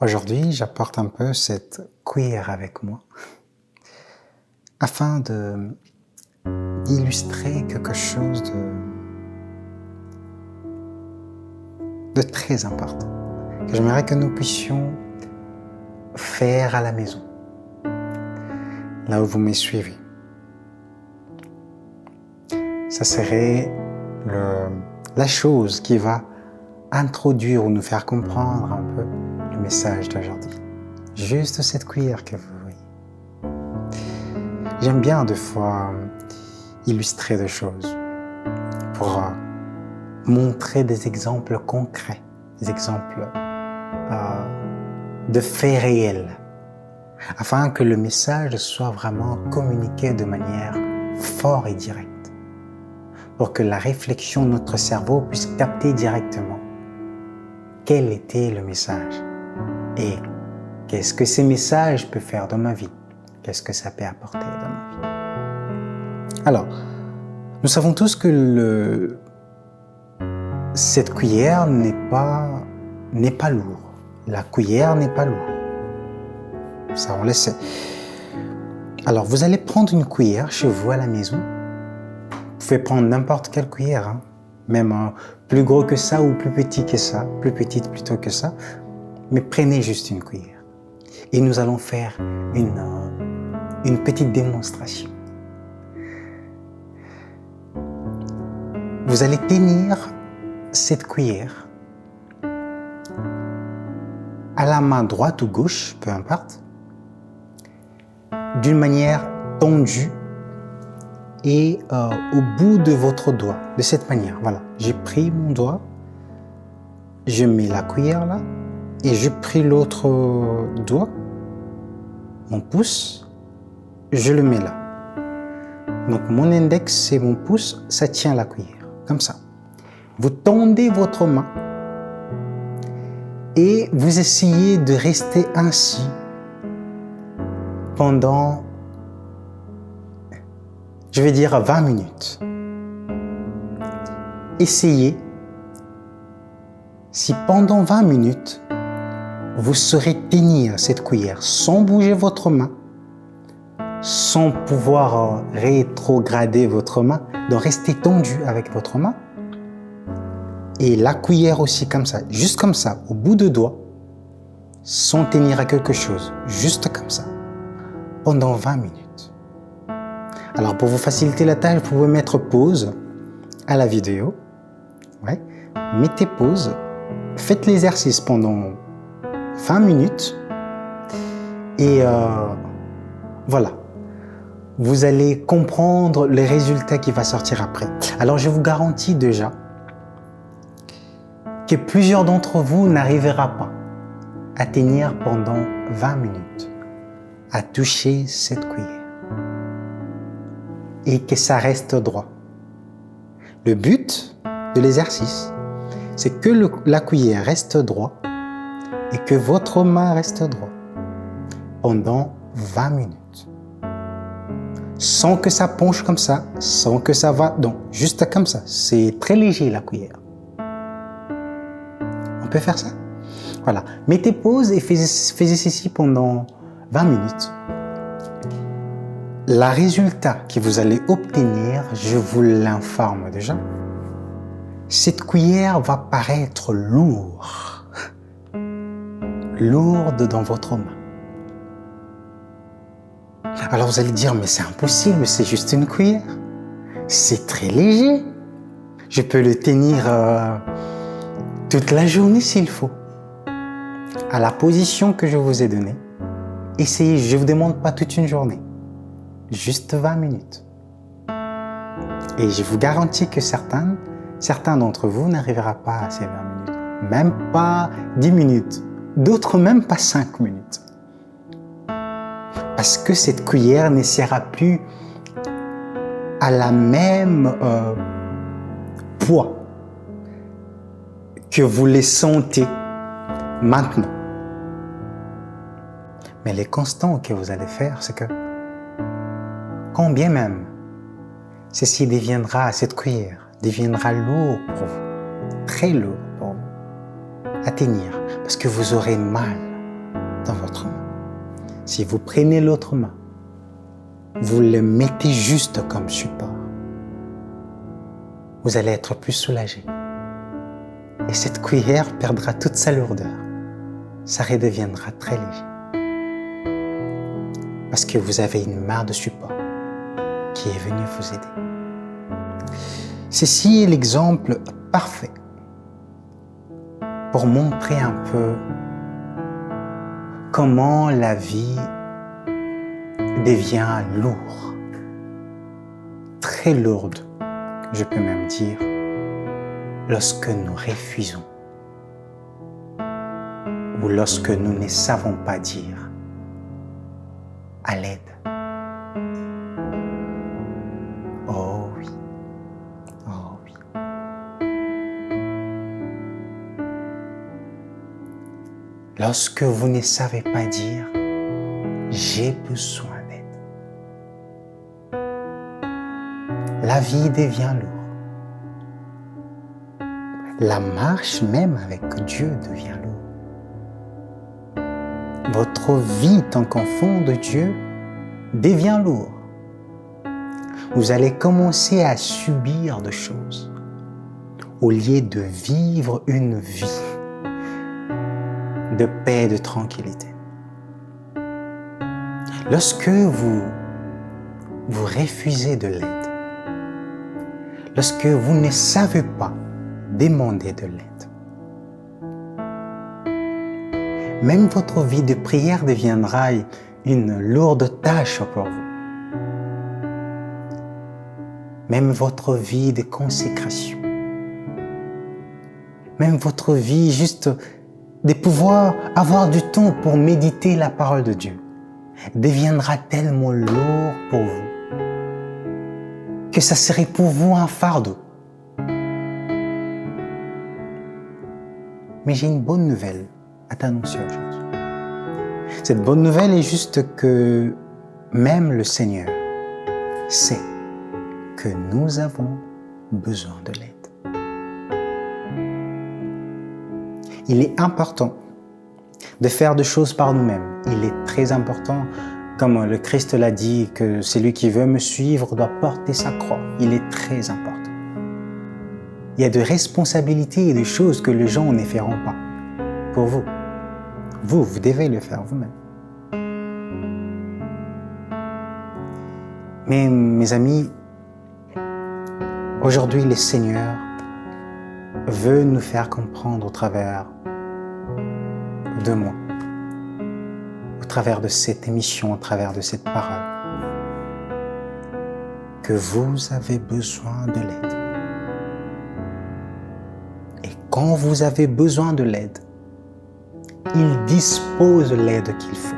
Aujourd'hui, j'apporte un peu cette cuillère avec moi afin d'illustrer quelque chose de très important que j'aimerais que nous puissions faire à la maison, là où vous me suivez. Ça serait la chose qui va introduire ou nous faire comprendre un peu le message d'aujourd'hui. Juste cette cuillère que vous voyez. J'aime bien des fois illustrer des choses pour montrer des exemples concrets, des exemples de faits réels, afin que le message soit vraiment communiqué de manière forte et directe, pour que la réflexion de notre cerveau puisse capter directement quel était le message et qu'est-ce que ces messages peuvent faire dans ma vie, qu'est-ce que ça peut apporter dans ma vie. Alors, nous savons tous que cette cuillère n'est pas lourde. La cuillère n'est pas lourde. Ça, on le sait. Alors, vous allez prendre une cuillère chez vous à la maison. Vous pouvez prendre n'importe quelle cuillère, même plus gros que ça ou plus petit que ça, plus petite plutôt que ça. Mais prenez juste une cuillère. Et nous allons faire une petite démonstration. Vous allez tenir cette cuillère à la main droite ou gauche, peu importe, d'une manière tendue et au bout de votre doigt, de cette manière. Voilà, j'ai pris mon doigt, je mets la cuillère là, et je pris l'autre doigt, mon pouce, je le mets là. Donc mon index et mon pouce, ça tient la cuillère, comme ça. Vous tendez votre main et vous essayez de rester ainsi pendant, je vais dire 20 minutes. Essayez. Si pendant 20 minutes, vous saurez tenir cette cuillère sans bouger votre main, sans pouvoir rétrograder votre main, donc restez tendu avec votre main, et la cuillère aussi comme ça, juste comme ça, au bout de doigt, sans tenir à quelque chose, juste comme ça, pendant 20 minutes. Alors pour vous faciliter la tâche, vous pouvez mettre pause à la vidéo. Ouais. Mettez pause, faites l'exercice pendant 20 minutes et voilà. Vous allez comprendre les résultats qui vont sortir après. Alors je vous garantis déjà que plusieurs d'entre vous n'arriveront pas à tenir pendant 20 minutes, à toucher cette cuillère et que ça reste droit. Le but de l'exercice, c'est que la cuillère reste droit et que votre main reste droit pendant 20 minutes. Sans que ça penche comme ça, sans que ça va, donc juste comme ça. C'est très léger la cuillère. On peut faire ça? Voilà. Mettez pause et faites ceci pendant 20 minutes. Le résultat que vous allez obtenir, je vous l'informe déjà. Cette cuillère va paraître lourde dans votre main. Alors vous allez dire, mais c'est impossible, c'est juste une cuillère. C'est très léger. Je peux le tenir toute la journée s'il faut. À la position que je vous ai donnée, essayez, je ne vous demande pas toute une journée, juste 20 minutes. Et je vous garantis que certains d'entre vous n'arriveront pas à ces 20 minutes, même pas 10 minutes, d'autres même pas 5 minutes. Parce que cette cuillère ne sera plus à la même poids que vous les sentez maintenant. Mais les constants que vous allez faire, c'est que quand bien même ceci deviendra, cette cuillère deviendra lourd pour vous, très lourd pour vous, à tenir, parce que vous aurez mal dans votre main. Si vous prenez l'autre main, vous le mettez juste comme support, vous allez être plus soulagé. Et cette cuillère perdra toute sa lourdeur. Ça redeviendra très léger. Parce que vous avez une main de support qui est venue vous aider. Ceci est l'exemple parfait pour montrer un peu comment la vie devient lourde, très lourde, je peux même dire, lorsque nous refusons ou lorsque nous ne savons pas dire à l'aide. Oh oui, oh oui. Lorsque vous ne savez pas dire « j'ai besoin d'aide », la vie devient lourde. La marche même avec Dieu devient lourde. Votre vie en tant qu'enfant de Dieu devient lourde. Vous allez commencer à subir des choses au lieu de vivre une vie de paix et de tranquillité. Lorsque vous refusez de l'aide, lorsque vous ne savez pas demander de l'aide, même votre vie de prière deviendra une lourde tâche pour vous. Même votre vie de consécration, même votre vie juste de pouvoir avoir du temps pour méditer la parole de Dieu deviendra tellement lourd pour vous que ça serait pour vous un fardeau. Mais j'ai une bonne nouvelle à t'annoncer aujourd'hui. Cette bonne nouvelle est juste que même le Seigneur sait que nous avons besoin de l'aide. Il est important de faire des choses par nous-mêmes. Il est très important, comme le Christ l'a dit, que celui qui veut me suivre doit porter sa croix. Il est très important. Il y a des responsabilités et des choses que les gens ne feront pas pour vous. Vous devez le faire vous-même. Mais mes amis, aujourd'hui le Seigneur veut nous faire comprendre au travers de moi, au travers de cette émission, au travers de cette parole, que vous avez besoin de l'aide. Et quand vous avez besoin de l'aide, il dispose de l'aide qu'il faut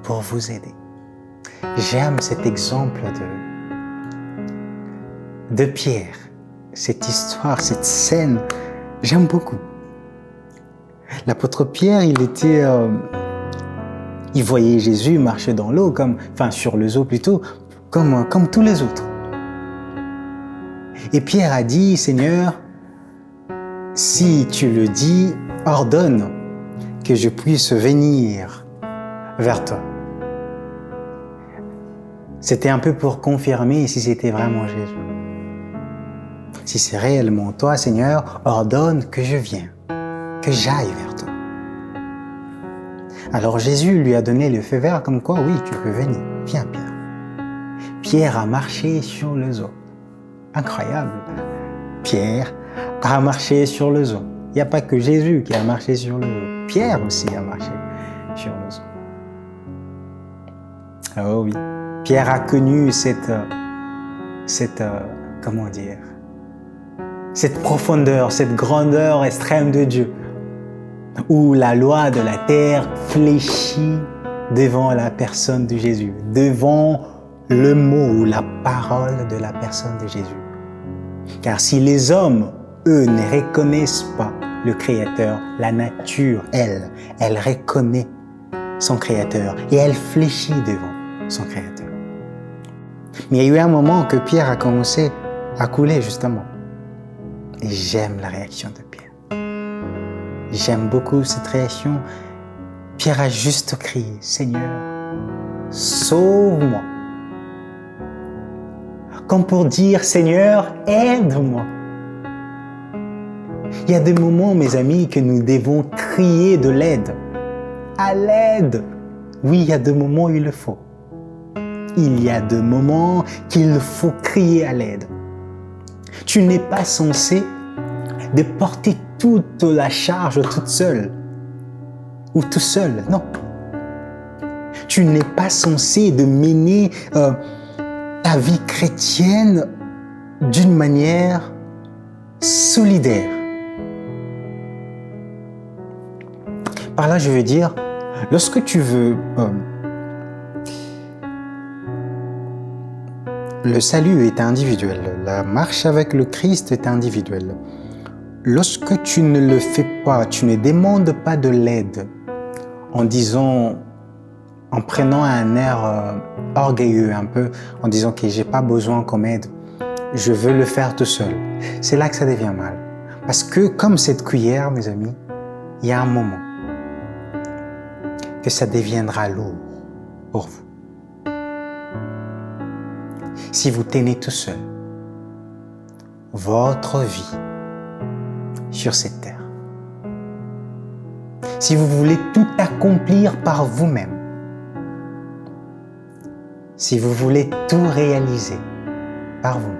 pour vous aider. J'aime cet exemple de Pierre, cette histoire, cette scène, j'aime beaucoup. L'apôtre Pierre, il voyait Jésus marcher dans l'eau, sur les eaux plutôt, comme tous les autres. Et Pierre a dit, Seigneur, si tu le dis, ordonne que je puisse venir vers toi. C'était un peu pour confirmer si c'était vraiment Jésus. Si c'est réellement toi, Seigneur, ordonne que je vienne, que j'aille vers toi. Alors Jésus lui a donné le feu vert comme quoi, oui, tu peux venir. Viens, Pierre. Pierre a marché sur les eaux. Incroyable. Pierre a marché sur les eaux. Il n'y a pas que Jésus qui a marché sur les eaux. Pierre aussi a marché sur les eaux. Oh oui. Pierre a connu cette profondeur, cette grandeur extrême de Dieu, où la loi de la terre fléchit devant la personne de Jésus, devant le mot ou la parole de la personne de Jésus. Car si les hommes, eux, ne reconnaissent pas le Créateur, la nature, elle reconnaît son Créateur et elle fléchit devant son Créateur. Mais il y a eu un moment que Pierre a commencé à couler, justement. Et j'aime la réaction de Pierre. J'aime beaucoup cette réaction Pierre a juste crié, Seigneur, sauve-moi. Comme pour dire, Seigneur, aide-moi. Il y a des moments, mes amis, que nous devons crier de l'aide. À l'aide. Oui, il y a des moments où il le faut. Il y a des moments qu'il faut crier à l'aide. Tu n'es pas censé de porter toute la charge toute seule ou tout seul, non. Tu n'es pas censé de mener ta vie chrétienne d'une manière solidaire. Par là, je veux dire, lorsque tu veux... le salut est individuel, la marche avec le Christ est individuelle. Lorsque tu ne le fais pas, tu ne demandes pas de l'aide en disant, en prenant un air orgueilleux un peu, en disant que j'ai pas besoin qu'on m'aide, je veux le faire tout seul. C'est là que ça devient mal. Parce que comme cette cuillère, mes amis, il y a un moment que ça deviendra lourd pour vous. Si vous tenez tout seul votre vie sur cette terre, si vous voulez tout accomplir par vous-même, si vous voulez tout réaliser par vous-même,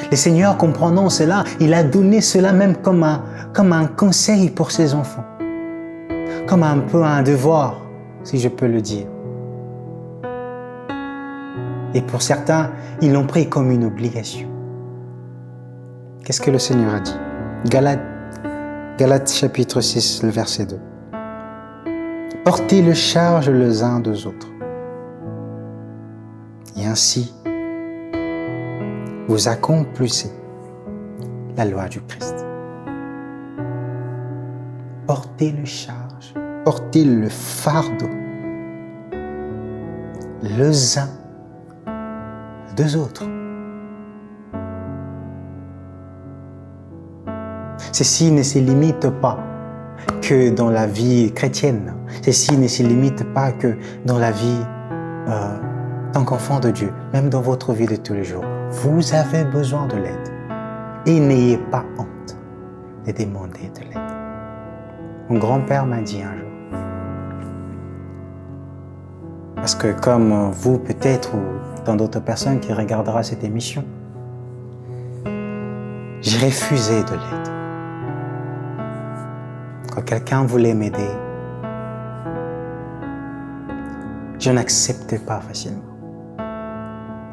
le Seigneur, comprenant cela, il a donné cela même comme un conseil pour ses enfants, comme un peu un devoir, si je peux le dire. Et pour certains, ils l'ont pris comme une obligation. Qu'est-ce que le Seigneur a dit? Galates chapitre 6, le verset 2. Portez le charge les uns des autres. Et ainsi, vous accomplissez la loi du Christ. Portez le charge, portez le fardeau les uns des autres. Ceci ne se limite pas que dans la vie chrétienne. Ceci ne se limite pas que dans la vie tant qu'enfant de Dieu, même dans votre vie de tous les jours. Vous avez besoin de l'aide. Et n'ayez pas honte de demander de l'aide. Mon grand-père m'a dit un jour, parce que comme vous peut-être ou dans d'autres personnes qui regarderont cette émission, j'ai refusé de l'aide. Quand quelqu'un voulait m'aider, je n'acceptais pas facilement.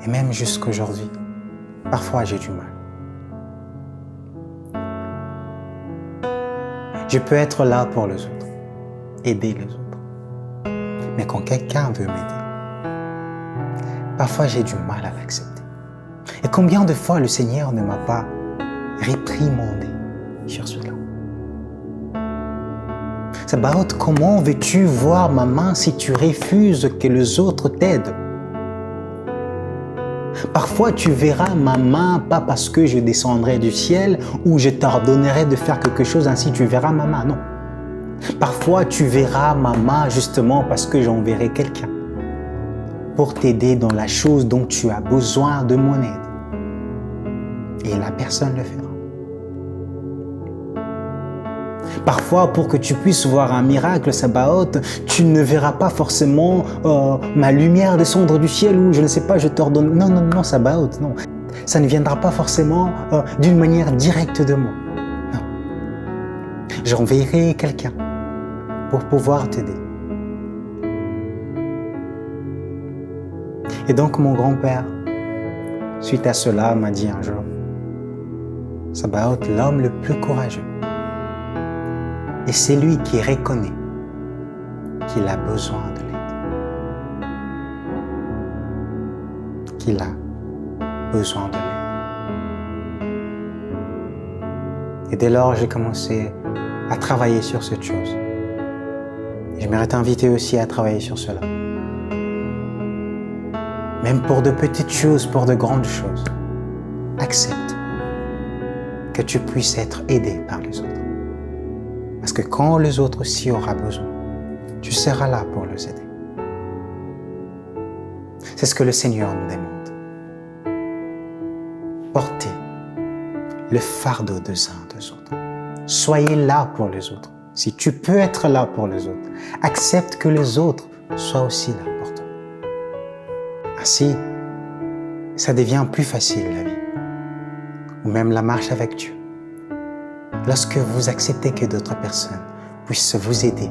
Et même jusqu'aujourd'hui, parfois j'ai du mal. Je peux être là pour les autres, aider les autres. Mais quand quelqu'un veut m'aider, parfois j'ai du mal à l'accepter. Et combien de fois le Seigneur ne m'a pas réprimandé sur cela? Sabaoth, comment veux-tu voir ma main si tu refuses que les autres t'aident? Parfois, tu verras ma main, pas parce que je descendrai du ciel ou je t'ordonnerai de faire quelque chose, ainsi tu verras ma main, non. Parfois, tu verras ma main justement parce que j'enverrai quelqu'un pour t'aider dans la chose dont tu as besoin de mon aide. Et la personne le fera. Parfois, pour que tu puisses voir un miracle, Sabaoth, tu ne verras pas forcément ma lumière descendre du ciel ou je ne sais pas, je t'ordonne. Non, non, non, Sabaoth, non. Ça ne viendra pas forcément d'une manière directe de moi. Non. J'enverrai quelqu'un pour pouvoir t'aider. Et donc, mon grand-père, suite à cela, m'a dit un jour, Sabaoth, l'homme le plus courageux, et c'est lui qui reconnaît qu'il a besoin de l'aide. Qu'il a besoin de l'aide. Et dès lors, j'ai commencé à travailler sur cette chose. Et j'aimerais t'inviter aussi à travailler sur cela. Même pour de petites choses, pour de grandes choses. Accepte que tu puisses être aidé par les autres. Parce que quand les autres aussi auront besoin, tu seras là pour les aider. C'est ce que le Seigneur nous demande. Portez le fardeau des uns des autres. Soyez là pour les autres. Si tu peux être là pour les autres, accepte que les autres soient aussi là pour toi. Ainsi, ça devient plus facile la vie, ou même la marche avec Dieu. Lorsque vous acceptez que d'autres personnes puissent vous aider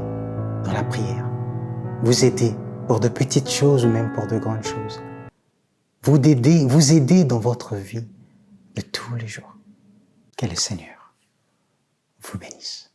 dans la prière, vous aider pour de petites choses ou même pour de grandes choses, vous aider dans votre vie de tous les jours. Que le Seigneur vous bénisse.